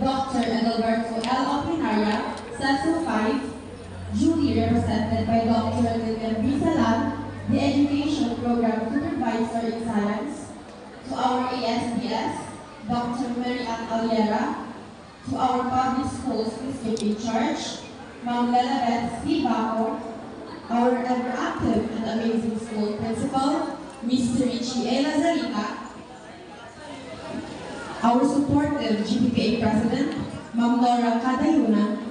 Dr. Adalberto L. Opinaria, Session 5, duly represented by Dr. Lilian B. Salam, the Education Program Supervisor in Science, to our ASDS, Dr. Mary Ann Aliera, to our Public Schools District in Charge, Ma'am Lelabeth C. Baco, our ever-active and amazing school principal, Mr. Richie A. Lazarita, our supportive GPPA President, Ma'am Laura Cadayuna,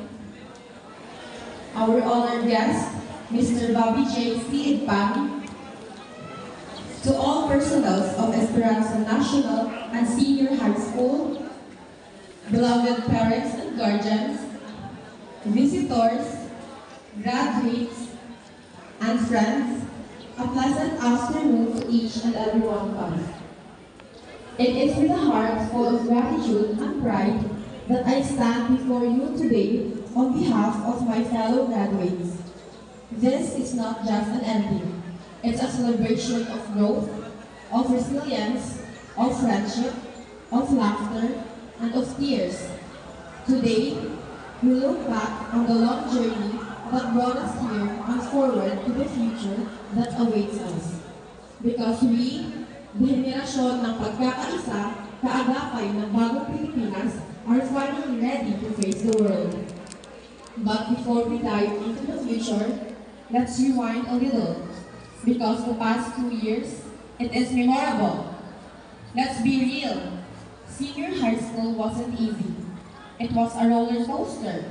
our honored guest, Mr. Bobby J. C. Igpan, to all personnel of Esperanza National and Senior High School, beloved parents and guardians, visitors, graduates, and friends, a pleasant afternoon to each and every one of us. It is with a heart full of gratitude and pride that I stand before you today on behalf of my fellow graduates. This is not just an ending. It's a celebration of growth, of resilience, of friendship, of laughter, and of tears. Today, we look back on the long journey that brought us here and forward to the future that awaits us. Because we, the henerasyon ng pagkakaisa, kaagapay ng bagong Pilipinas, are finally ready to face the world. But before we dive into the future, let's rewind a little. Because the past 2 years, it is memorable. Let's be real. Senior high school wasn't easy. It was a roller coaster.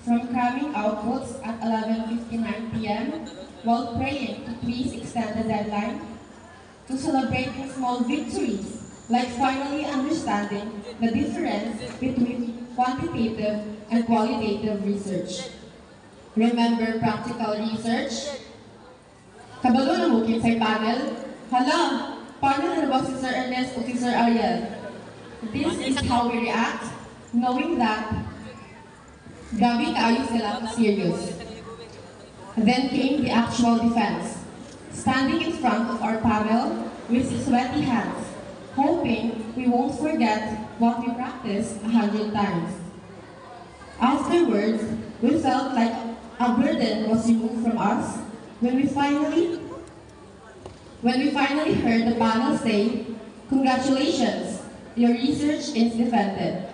From cramming outputs at 11:59 p.m. while praying to please extend the deadline, to celebrating small victories, like finally understanding the difference between quantitative and qualitative research. Remember practical research? Kabalo na mukit sa panel? Hala, panel na ba si Sir Ernest o si Sir Ariel? This is how we react, knowing that gabi kaayo sila serious. Then came the actual defense, standing in front of our panel with sweaty hands, hoping we won't forget what we practiced 100 times. Afterwards, we felt like a burden was removed from us when we finally heard the panel say, "Congratulations, your research is defended."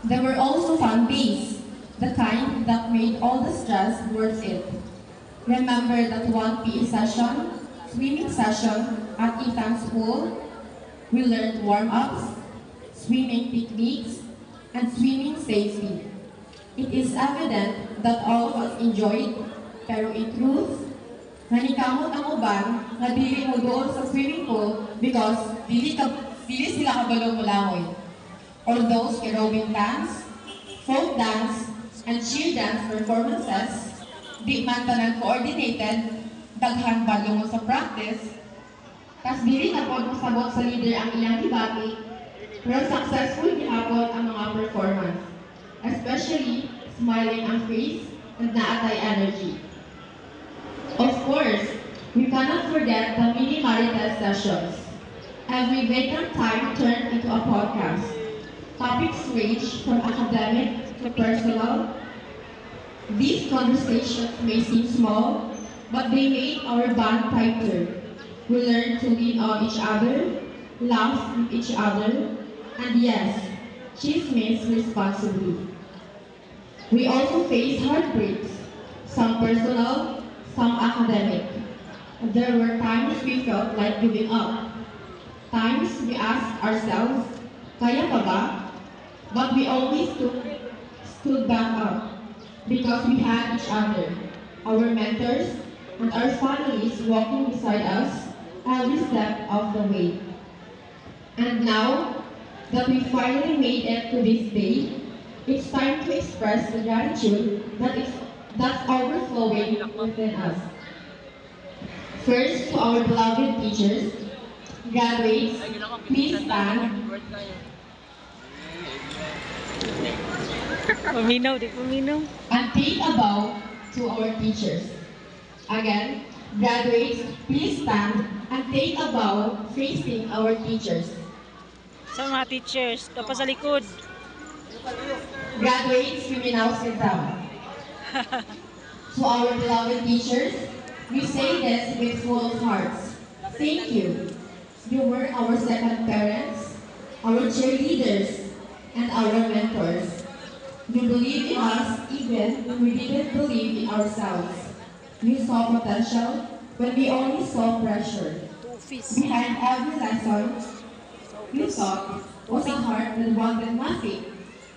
There were also fun days, the kind that made all the stress worth it. Remember that one PE session, swimming session at Ethan's pool? We learned warm-ups, swimming techniques, and swimming safety. It is evident that all of us enjoyed, pero in truth, nanikamot ang uban na dili mo doon sa swimming pool because dili sila kabalo mulangoy. Or those aerobic dance, folk dance, and cheer dance performances, di man tanan coordinated, daghan balong sa practice, tas dili na po masabot sa leader ang ilang debate, pero successful gihapon ang mga performance, especially smiling ang face and naatay energy. Of course, we cannot forget the mini Marites sessions. Every vacant time turned into a podcast. Topics range from academic to personal. These conversations may seem small, but they made our bond tighter. We learned to lean on each other, laugh with each other, and yes, chismes responsibly. We also faced heartbreaks, some personal, some academic. There were times we felt like giving up. Times we asked ourselves, kaya pa ba? But we always stood back up because we had each other, our mentors, and our families walking beside us every step of the way. And now that we finally made it to this day, it's time to express the gratitude that's overflowing within us. First, to our beloved teachers, graduates, please stand. Paminaw, di paminaw. And take a bow to our teachers. Again, graduates, please stand and take a bow facing our teachers. Sa mga teachers, dapat sa likod. Graduates, we may now sit down. To our beloved teachers, we say this with full hearts. Thank you. You were our second parents, our cheerleaders, and our mentors. You believed in us even when we didn't believe in ourselves. You saw potential when we only saw pressure. Behind every lesson you taught was a heart that wanted nothing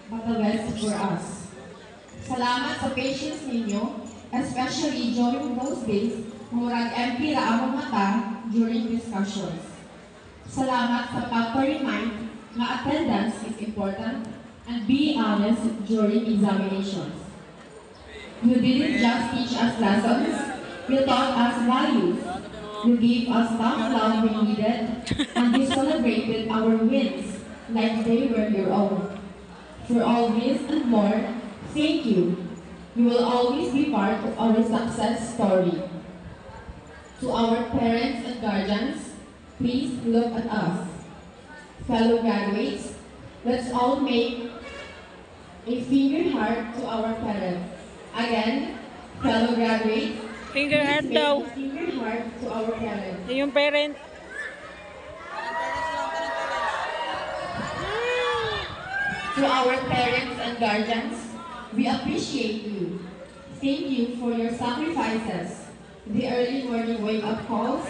but the best for us. Salamat sa patience ninyo, especially during those days murag empty ra ang mata during discussions. Salamat sa pagpa-remind na attendance is important and be honest during examinations. You didn't just teach us lessons, you taught us values. You gave us tough love we needed, and you celebrated our wins like they were your own. For all this and more, thank you. You will always be part of our success story. To our parents and guardians, please look at us. Fellow graduates, let's all make a finger heart to our parents. Again, fellow graduates, Finger please heart make daw. a finger heart to our parents. Yung parent. To our parents and guardians, we appreciate you. Thank you for your sacrifices, the early morning wake-up calls,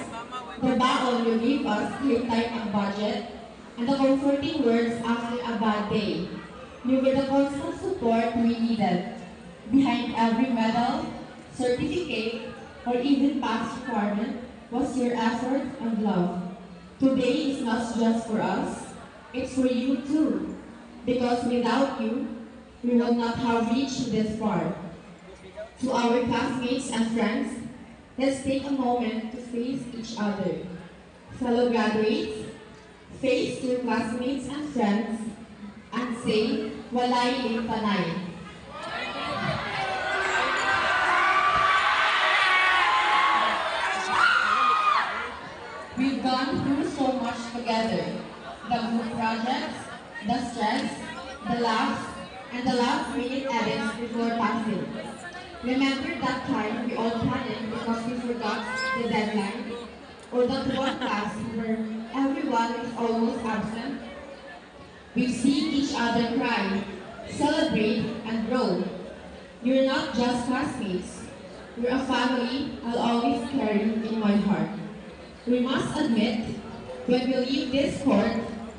the baon you gave us to tight ang budget, and the comforting words after a bad day. You were the constant support we needed. Behind every medal, certificate, or even past requirement was your effort and love. Today is not just for us, it's for you too. Because without you, we would not have reached this far. To our classmates and friends, let's take a moment to face each other. Fellow graduates, face your classmates and friends and say, Walay ing tanay. We've gone through so much together. The group projects, the stress, the laughs, and the last-minute edits before passing. Remember that time we all panicked because we forgot the deadline? Or that one class where everyone is almost absent? We've seen each other cry, celebrate, and grow. You're not just classmates. You're a family I'll always carry in my heart. We must admit, when we leave this court,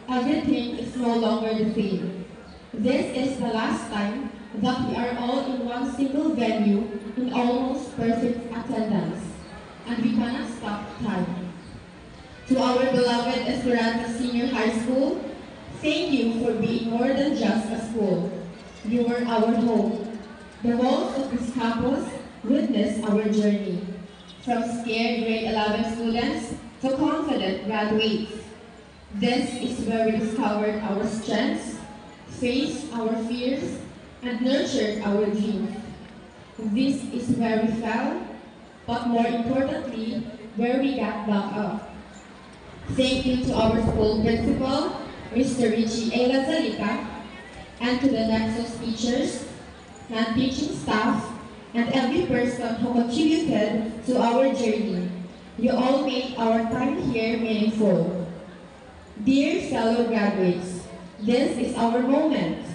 everything is no longer the same. This is the last time that we are all in one single venue in almost perfect attendance, and we cannot stop time. To our beloved Esperanza Senior High School, thank you for being more than just a school. You were our home. The walls of this campus witness our journey. From scared grade 11 students to confident graduates. This is where we discovered our strengths, faced our fears, and nurtured our dreams. This is where we fell, but more importantly, where we got back up. Thank you to our school principal, Mr. Richie A. Lazalita, and to the Nexus teachers, non-teaching staff, and every person who contributed to our journey. You all made our time here meaningful. Dear fellow graduates, this is our moment.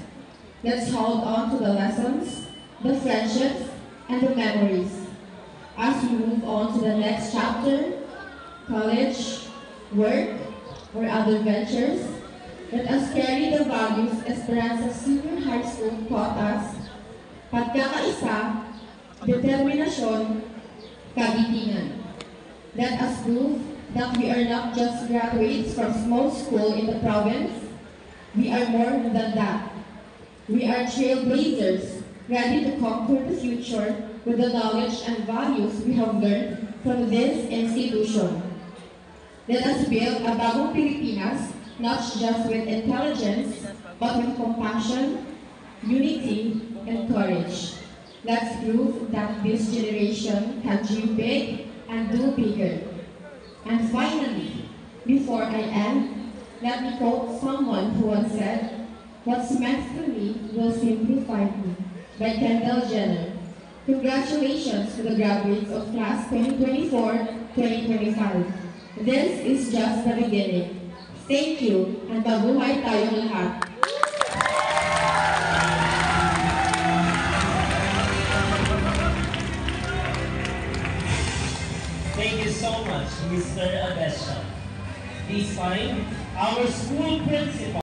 Let's hold on to the lessons, the friendships, and the memories. As we move on to the next chapter, college, work, or other ventures, let us carry the values Esperanza Senior High School taught us. Pagkakaisa, determinasyon, kagitingan. Let us prove that we are not just graduates from small school in the province. We are more than that. We are trailblazers, ready to conquer the future with the knowledge and values we have learned from this institution. Let us build a bagong Pilipinas, not just with intelligence, but with compassion, unity, and courage. Let's prove that this generation can dream big and do bigger. And finally, before I end, let me quote someone who once said, What's meant to me will simply find me by Kendall Jenner. Congratulations to the graduates of Class 2024-2025. This is just the beginning. Thank you, and mabuhay tayong lahat. Thank you so much, Mr. Abesha. This time, our school principal